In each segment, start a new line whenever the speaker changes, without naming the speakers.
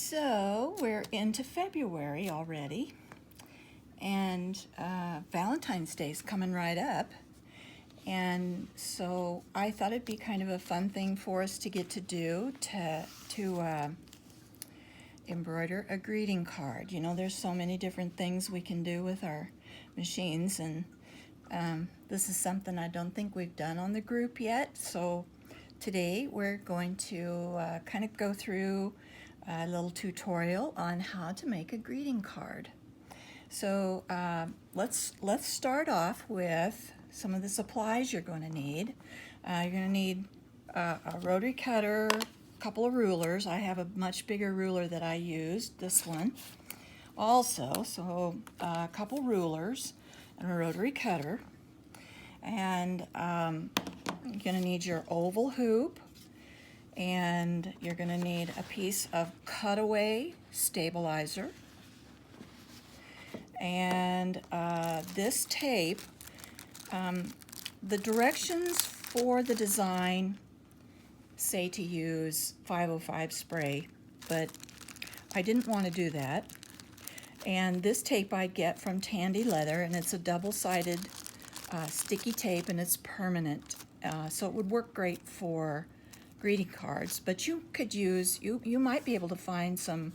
So we're into February already, and Valentine's Day is coming right up. And so I thought it'd be kind of a fun thing for us to get to do to embroider a greeting card. You know, there's so many different things we can do with our machines, and this is something I don't think we've done on the group yet. So today we're going to kind of go through a little tutorial on how to make a greeting card. So let's start off with some of the supplies you're going to need. You're going to need a rotary cutter, a couple of rulers. I have a much bigger ruler that I used, this one also. So a couple rulers and a rotary cutter. And you're going to need your oval hoop, and you're going to need a piece of cutaway stabilizer, and this tape. The directions for the design say to use 505 spray, but I didn't want to do that. And this tape I get from Tandy Leather, and it's a double-sided sticky tape, and it's permanent, so it would work great for greeting cards. But you could use, you might be able to find some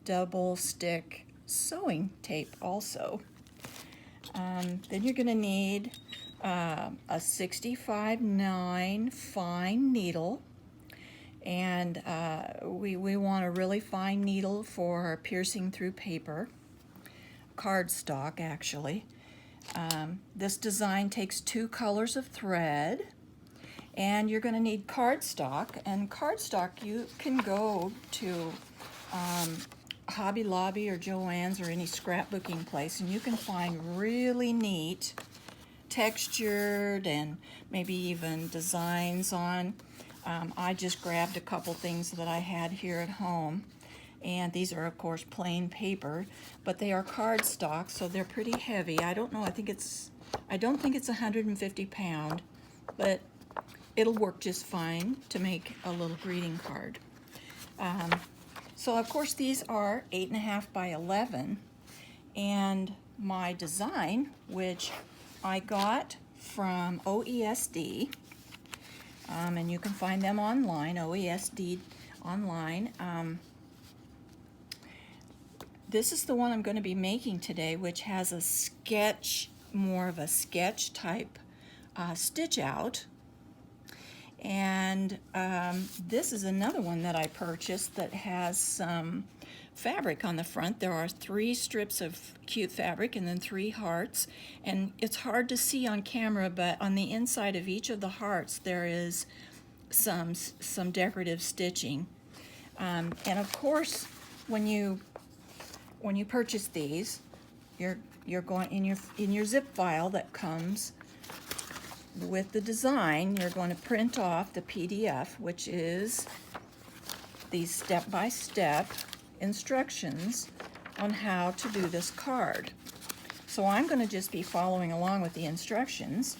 double stick sewing tape also. Then you're going to need a 65/9 fine needle, and we want a really fine needle for piercing through paper, cardstock actually. This design takes 2 colors of thread, and you're going to need cardstock. And cardstock, you can go to Hobby Lobby or Joann's or any scrapbooking place, and you can find really neat textured and maybe even designs on. I just grabbed a couple things that I had here at home, and these are of course plain paper, but they are cardstock, so they're pretty heavy. I don't know, I don't think it's 150 pound, but it'll work just fine to make a little greeting card. So of course these are 8.5 by 11, and my design, which I got from OESD, and you can find them online, OESD online. This is the one I'm going to be making today, which has a sketch, more of a sketch type stitch out. And this is another one that I purchased that has some fabric on the front. There are 3 strips of cute fabric and then 3 hearts. And it's hard to see on camera, but on the inside of each of the hearts there is some decorative stitching. And of course, when you purchase these, you're going in your zip file that comes with the design, you're going to print off the PDF, which is these step-by-step instructions on how to do this card. So I'm going to just be following along with the instructions,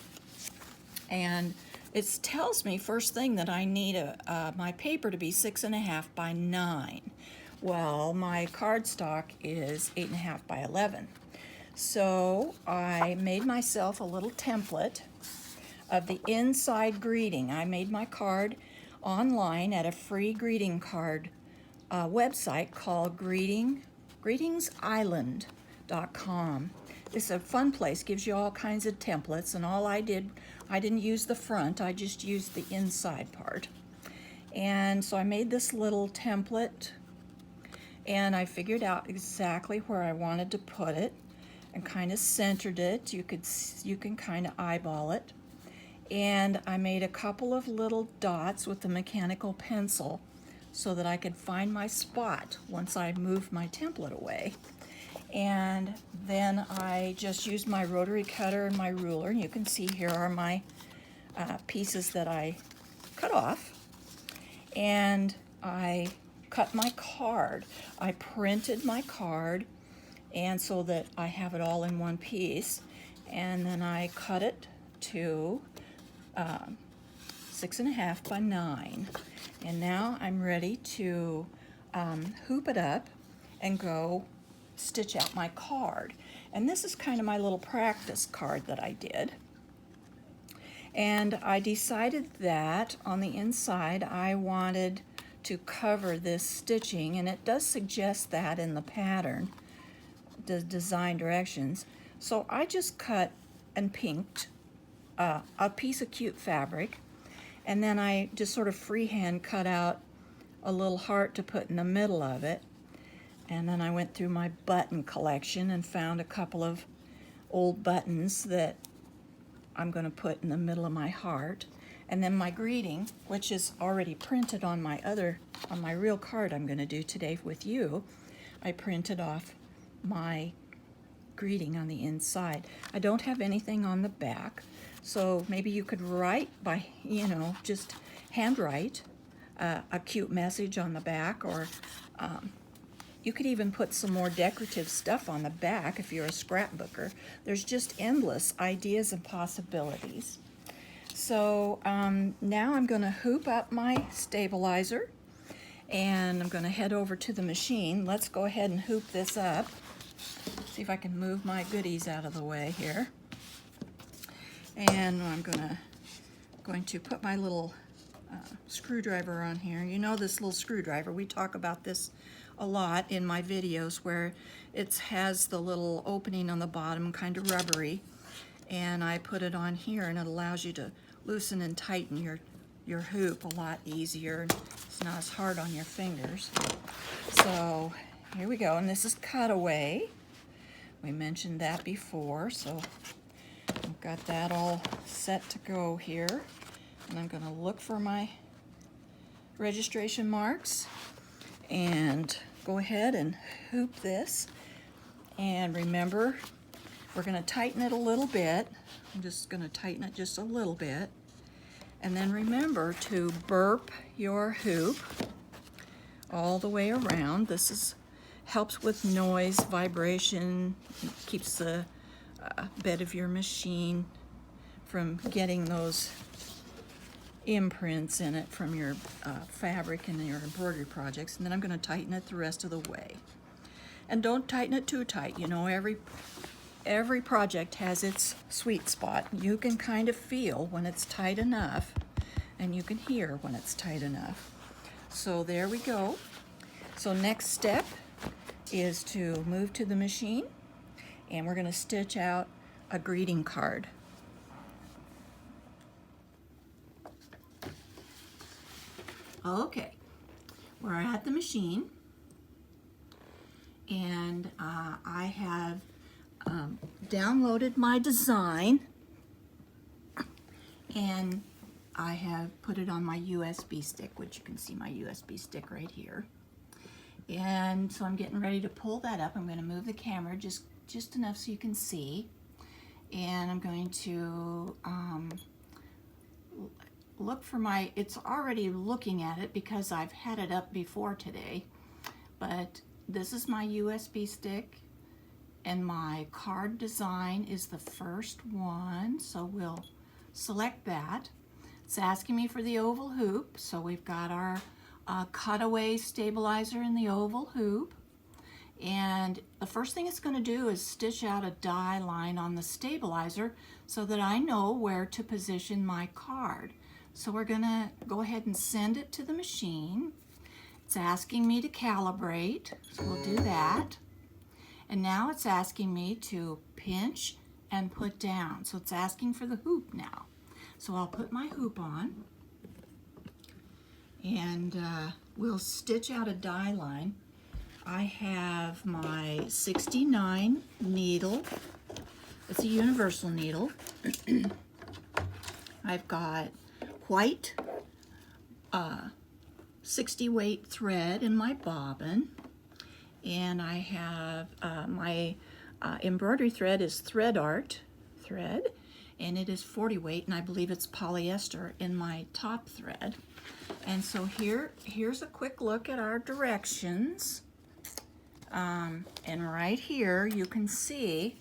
and it tells me first thing that I need my paper to be 6.5 by 9. Well, my cardstock is 8.5 by 11. So I made myself a little template of the inside greeting. I made my card online at a free greeting card website called greetingsisland.com. It's a fun place, gives you all kinds of templates, and all I didn't use the front, I just used the inside part. And so I made this little template, and I figured out exactly where I wanted to put it and kind of centered it. You can kind of eyeball it. And I made a couple of little dots with the mechanical pencil so that I could find my spot once I moved my template away. And then I just used my rotary cutter and my ruler, and you can see here are my pieces that I cut off. And I cut my card. I printed my card, and so that I have it all in one piece, and then I cut it to 6.5 by 9. And now I'm ready to hoop it up and go stitch out my card. And this is kind of my little practice card that I did. And I decided that on the inside I wanted to cover this stitching, and it does suggest that in the pattern, the design directions. So I just cut and pinked a piece of cute fabric, and then I just sort of freehand cut out a little heart to put in the middle of it. And then I went through my button collection and found a couple of old buttons that I'm going to put in the middle of my heart. And then my greeting, which is already printed on my real card I'm going to do today with you. I printed off my greeting on the inside. I don't have anything on the back, so maybe you could write by, just handwrite a cute message on the back, or you could even put some more decorative stuff on the back if you're a scrapbooker. There's just endless ideas and possibilities. So now I'm going to hoop up my stabilizer, and I'm going to head over to the machine. Let's go ahead and hoop this up. See if I can move my goodies out of the way here. And I'm going to put my little screwdriver on here. You know this little screwdriver, we talk about this a lot in my videos, where it has the little opening on the bottom, kind of rubbery, and I put it on here, and it allows you to loosen and tighten your hoop a lot easier. It's not as hard on your fingers. So here we go, and this is cutaway. We mentioned that before, so I've got that all set to go here. And I'm going to look for my registration marks and go ahead and hoop this. And remember, we're going to tighten it a little bit. I'm just going to tighten it just a little bit. And then remember to burp your hoop all the way around. This helps with noise, vibration, keeps the bed of your machine from getting those imprints in it from your fabric and your embroidery projects. And then I'm going to tighten it the rest of the way. And don't tighten it too tight. Every project has its sweet spot. You can kind of feel when it's tight enough, and you can hear when it's tight enough. So there we go. So next step is to move to the machine, and we're going to stitch out a greeting card. Okay, we're at the machine, and I have downloaded my design, and I have put it on my USB stick, which you can see my USB stick right here. And so I'm getting ready to pull that up. I'm going to move the camera just enough so you can see, and I'm going to look for it's already looking at it because I've had it up before today, but this is my USB stick, and my card design is the first one, so we'll select that. It's asking me for the oval hoop, so we've got our cutaway stabilizer in the oval hoop, and the first thing it's going to do is stitch out a die line on the stabilizer so that I know where to position my card. So we're going to go ahead and send it to the machine. It's asking me to calibrate, so we'll do that. And now it's asking me to pinch and put down. So it's asking for the hoop now. So I'll put my hoop on, and we'll stitch out a die line. I have my 69 needle. It's a universal needle. I've got white 60 weight thread in my bobbin, and I have my embroidery thread is Thread Art thread, and it is 40 weight, and I believe it's polyester in my top thread. And so here's a quick look at our directions, and right here you can see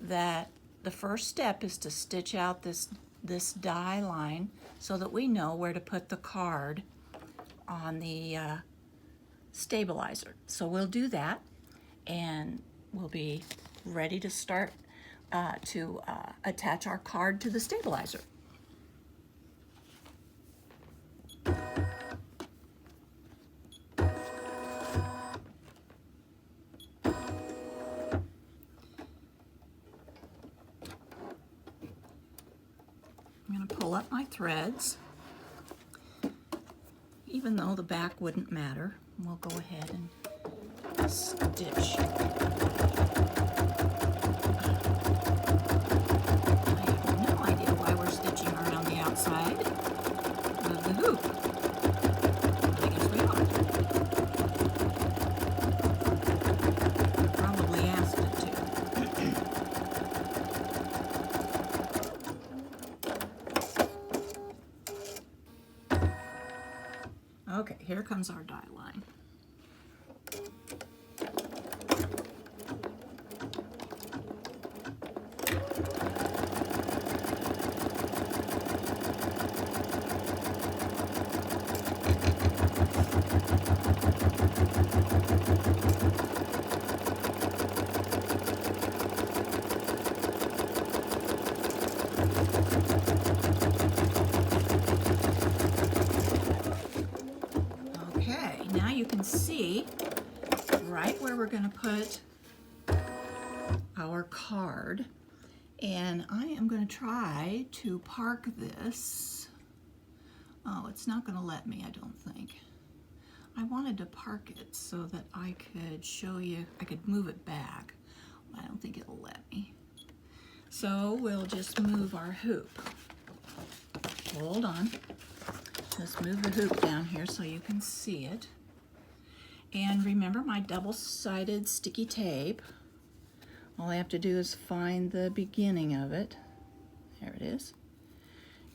that the first step is to stitch out this die line so that we know where to put the card on the stabilizer. So we'll do that, and we'll be ready to start to attach our card to the stabilizer. I'm going to pull up my threads. Even though the back wouldn't matter, we'll go ahead and stitch. I have no idea why we're stitching around the outside of the hoop. But I guess we are. Probably asked it to. Okay, here comes our die line. Okay, now you can see right where we're going to put our card, and I am going to try to park this. Oh, it's not going to let me, I don't think. I wanted to park it so that I could show you, I could move it back. I don't think it'll let me. So we'll just move our hoop. Hold on. Just move the hoop down here so you can see it. And remember my double-sided sticky tape. All I have to do is find the beginning of it. There it is.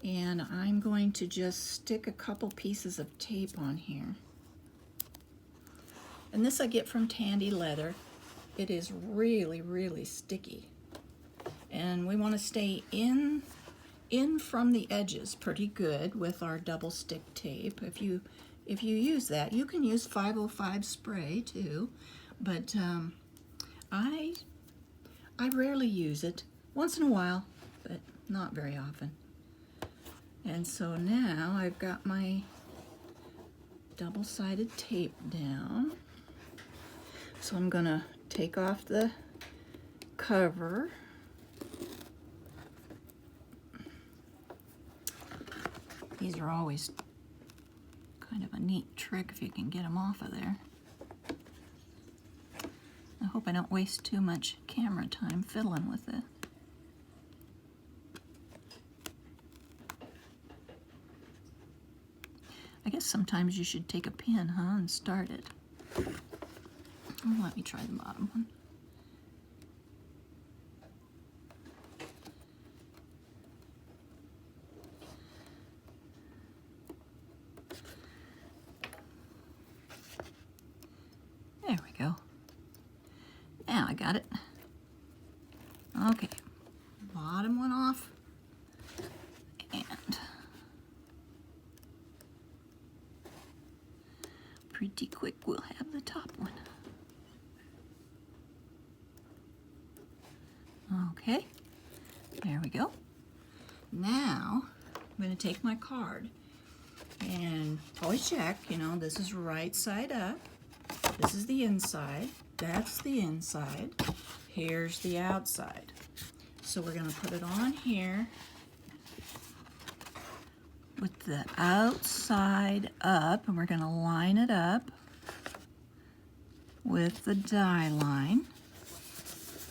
And I'm going to just stick a couple pieces of tape on here. And this I get from Tandy Leather. It is really, really sticky. And we want to stay in from the edges pretty good with our double stick tape. If you use that, you can use 505 spray too, but I rarely use it. Once in a while, but not very often. And so now I've got my double-sided tape down. So I'm gonna take off the cover. These are always kind of a neat trick if you can get them off of there. I hope I don't waste too much camera time fiddling with it. I guess sometimes you should take a pin, huh, and start it. Oh, let me try the bottom one. There we go. Now I got it. Okay, bottom one off, and pretty quick we'll have the top one. Okay, there we go. Now I'm going to take my card and always check, you know, this is right side up. This is the inside. That's the inside. Here's the outside. So we're going to put it on here with the outside up, and we're going to line it up with the die line.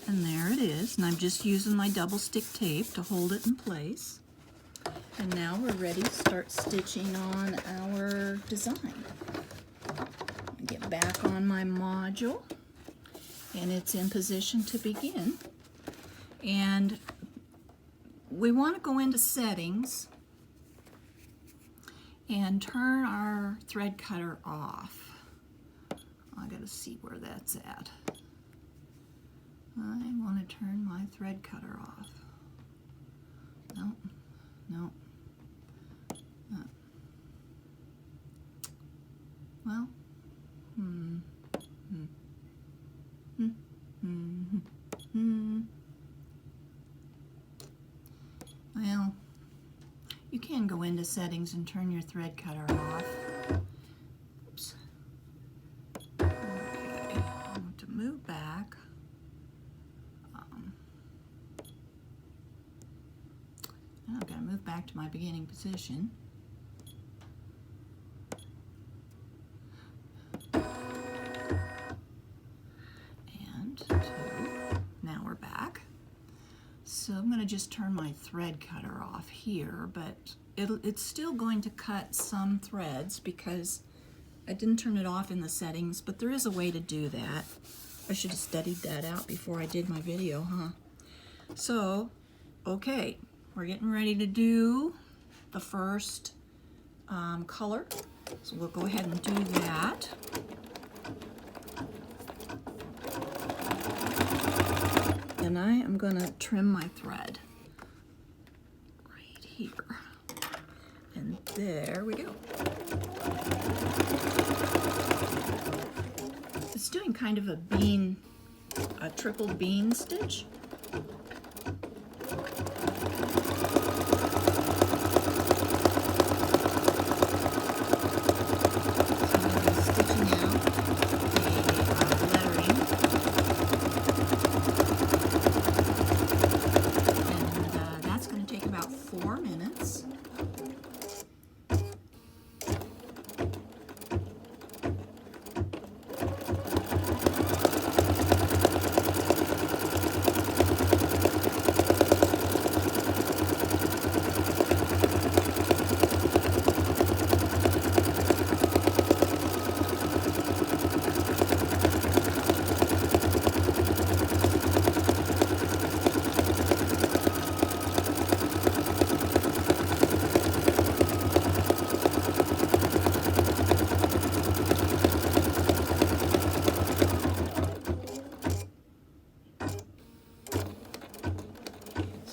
And there it is. And I'm just using my double stick tape to hold it in place. And now we're ready to start stitching on our design. Get back on my module, and it's in position to begin. And we want to go into settings and turn our thread cutter off. I gotta see where that's at. I want to turn my thread cutter off. No, no. Well, go into settings and turn your thread cutter off. Oops. Okay, I want to move back. Now I've got to move back to my beginning position. And 2. Now we're back. So I'm going to just turn my thread cutter off here, but it's still going to cut some threads because I didn't turn it off in the settings, but there is a way to do that. I should have studied that out before I did my video, huh? So, okay, we're getting ready to do the first color. So we'll go ahead and do that. And I am going to trim my thread right here. And there we go. It's doing kind of a bean, a triple bean stitch.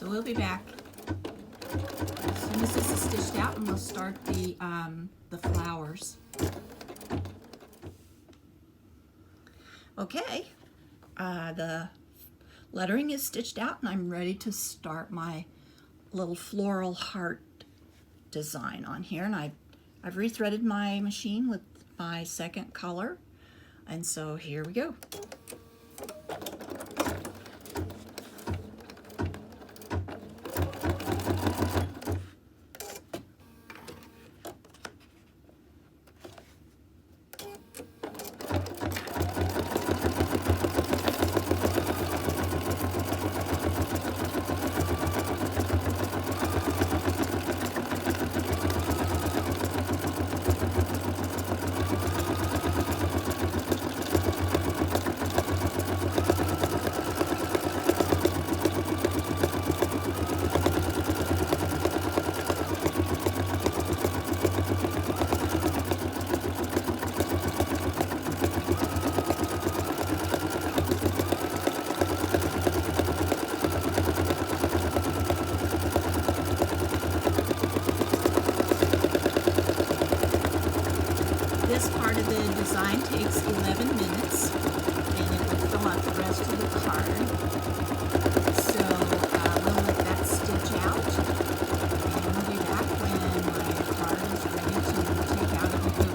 We'll be back as soon as this is stitched out, and we'll start the flowers. Okay, the lettering is stitched out, and I'm ready to start my little floral heart design on here. And I've rethreaded my machine with my second color, and so here we go. This part of the design takes 11 minutes, and it will fill out the rest of the card. So we'll let that stitch out, and we'll be back when my card is ready to take out of the hoop.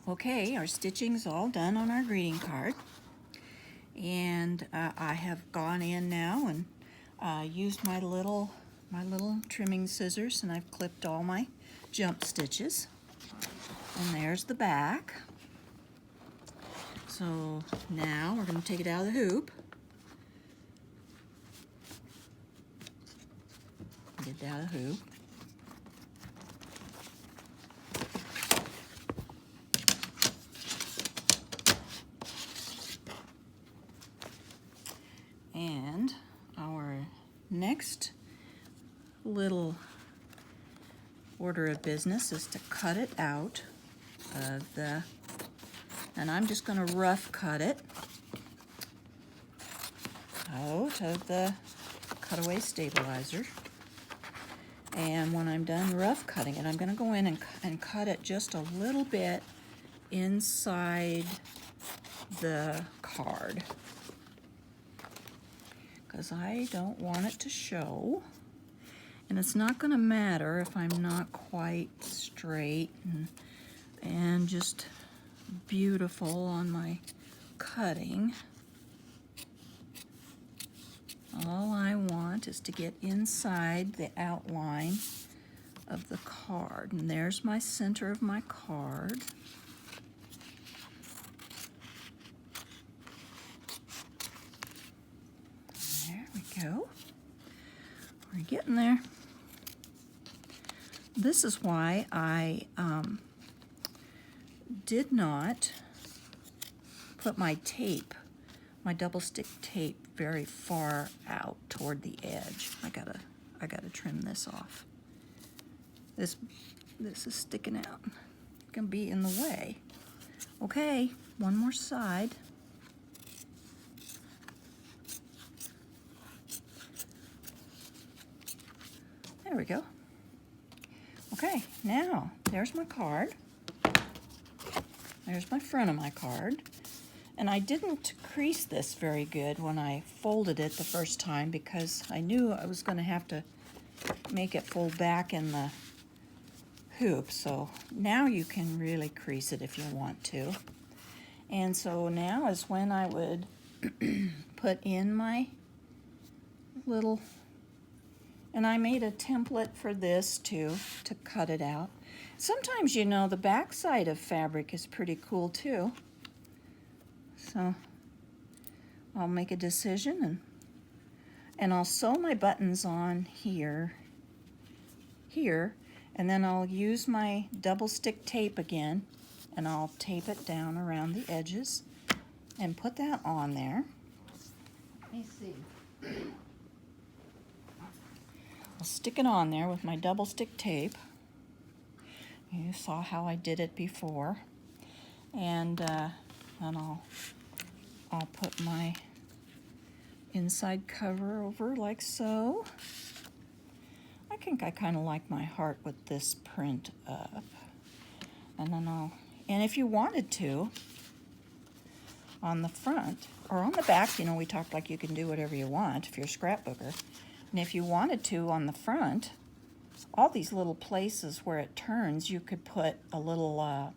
Okay, our stitching's all done on our greeting card, and I have gone in now and used my little trimming scissors, and I've clipped all my jump stitches. And there's the back. So now we're going to take it out of the hoop, data hoop. And our next little order of business is to cut it out of the, and I'm just going to rough cut it out of the cutaway stabilizer. And when I'm done rough cutting it, I'm going to go in and cut it just a little bit inside the card, because I don't want it to show. And it's not going to matter if I'm not quite straight and just beautiful on my cutting. All I want is to get inside the outline of the card. And there's my center of my card. There we go. We're getting there. This is why I did not put my tape, my double stick tape, very far out toward the edge. I gotta trim this off. This is sticking out. It's gonna be in the way. Okay, one more side. There we go. Okay, now there's my card. There's my front of my card. And I didn't crease this very good when I folded it the first time, because I knew I was going to have to make it fold back in the hoop. So now you can really crease it if you want to. And so now is when I would put in my little, and I made a template for this too, to cut it out. Sometimes, you know, the back side of fabric is pretty cool too. So I'll make a decision, and I'll sew my buttons on here, and then I'll use my double stick tape again, and I'll tape it down around the edges and put that on there. Let me see. I'll stick it on there with my double stick tape. You saw how I did it before. And then I'll put my inside cover over like so. I think I kind of like my heart with this print up. And then and if you wanted to, on the front or on the back, you know, we talked like you can do whatever you want if you're a scrapbooker. And if you wanted to, on the front, all these little places where it turns, you could put a little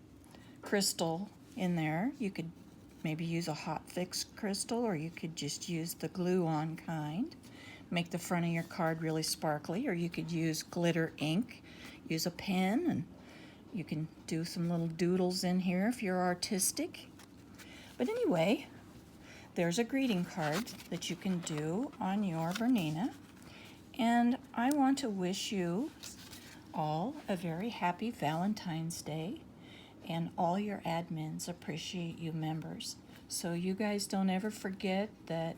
crystal in there. You could maybe use a hot fix crystal, or you could just use the glue-on kind. Make the front of your card really sparkly, or you could use glitter ink. Use a pen, and you can do some little doodles in here if you're artistic. But anyway, there's a greeting card that you can do on your Bernina. And I want to wish you all a very happy Valentine's Day, and all your admins appreciate you members. So you guys don't ever forget that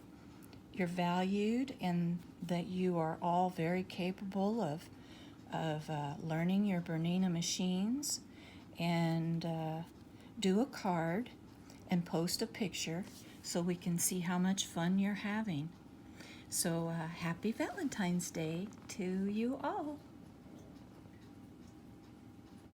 you're valued and that you are all very capable of learning your Bernina machines, and do a card and post a picture so we can see how much fun you're having. So happy Valentine's Day to you all.